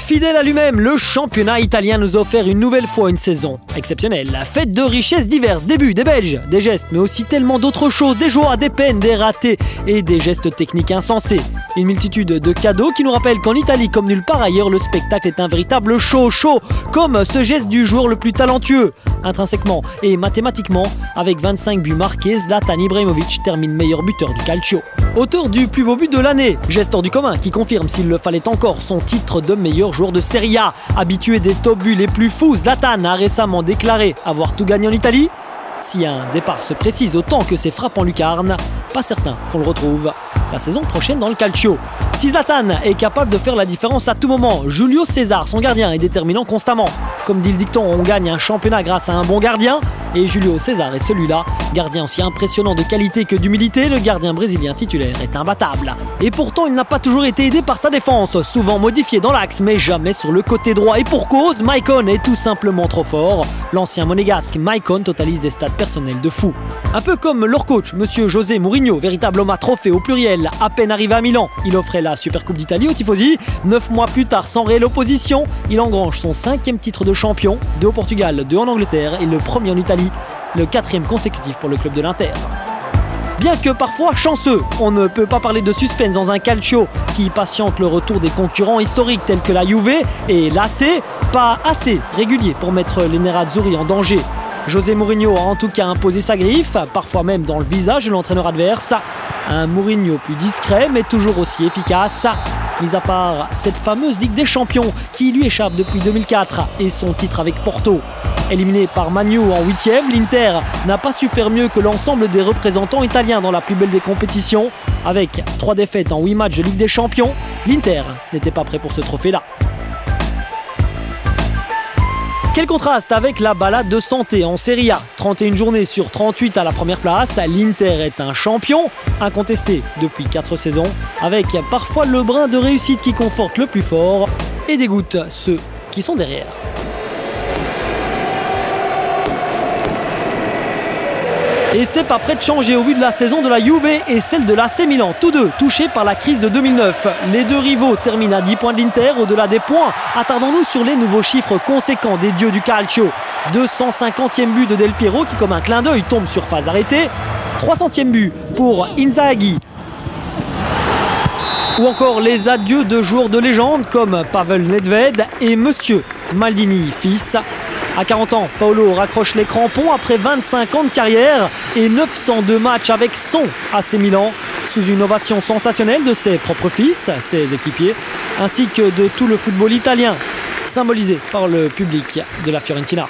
Fidèle à lui-même, le championnat italien nous a offert une nouvelle fois une saison exceptionnelle, faite de richesses diverses, des buts, des Belges, des gestes, mais aussi tellement d'autres choses, des joies, des peines, des ratés et des gestes techniques insensés. Une multitude de cadeaux qui nous rappellent qu'en Italie, comme nulle part ailleurs, le spectacle est un véritable show, comme ce geste du joueur le plus talentueux. Intrinsèquement et mathématiquement, avec 25 buts marqués, Zlatan Ibrahimovic termine meilleur buteur du calcio. Auteur du plus beau but de l'année, geste hors du commun qui confirme, s'il le fallait encore, son titre de meilleur joueur de Serie A. Habitué des top buts les plus fous, Zlatan a récemment déclaré avoir tout gagné en Italie. Si un départ se précise autant que ses frappes en lucarne, pas certain qu'on le retrouve la saison prochaine dans le calcio. Si Zlatan est capable de faire la différence à tout moment, Julio César, son gardien, est déterminant constamment. Comme dit le dicton, on gagne un championnat grâce à un bon gardien. Et Julio César est celui-là, gardien aussi impressionnant de qualité que d'humilité, le gardien brésilien titulaire est imbattable. Et pourtant, il n'a pas toujours été aidé par sa défense, souvent modifiée dans l'axe, mais jamais sur le côté droit. Et pour cause, Maicon est tout simplement trop fort. L'ancien monégasque Maicon totalise des stats personnels de fou. Un peu comme leur coach, monsieur José Mourinho, véritable homme à trophée au pluriel, à peine arrivé à Milan, il offrait la Supercoupe d'Italie aux tifosi. 9 mois plus tard, sans réelle opposition, il engrange son 5e titre de champion, 2 au Portugal, 2 en Angleterre et le premier en Italie, le 4e consécutif pour le club de l'Inter. Bien que parfois chanceux, on ne peut pas parler de suspense dans un calcio qui patiente le retour des concurrents historiques tels que la Juve et l'AC, pas assez régulier pour mettre les Nerazzurri en danger. José Mourinho a en tout cas imposé sa griffe, parfois même dans le visage de l'entraîneur adverse. Un Mourinho plus discret mais toujours aussi efficace. Mis à part cette fameuse Ligue des Champions qui lui échappe depuis 2004 et son titre avec Porto. Éliminé par Man U en 8e, l'Inter n'a pas su faire mieux que l'ensemble des représentants italiens dans la plus belle des compétitions. Avec 3 défaites en 8 matchs de Ligue des Champions, l'Inter n'était pas prêt pour ce trophée-là. Quel contraste avec la balade de santé en Serie A. 31 journées sur 38 à la première place, l'Inter est un champion, incontesté depuis 4 saisons, avec parfois le brin de réussite qui conforte le plus fort et dégoûte ceux qui sont derrière. Et c'est pas prêt de changer au vu de la saison de la Juve et celle de l'AC Milan, tous deux touchés par la crise de 2009. Les deux rivaux terminent à 10 points de l'Inter. Au-delà des points, attardons-nous sur les nouveaux chiffres conséquents des dieux du calcio. 250e but de Del Piero qui, comme un clin d'œil, tombe sur phase arrêtée. 300e but pour Inzaghi. Ou encore les adieux de joueurs de légende comme Pavel Nedved et Monsieur Maldini fils. À 40 ans, Paolo raccroche les crampons après 25 ans de carrière et 902 matchs avec son AC Milan, sous une ovation sensationnelle de ses propres fils, ses équipiers, ainsi que de tout le football italien, symbolisé par le public de la Fiorentina.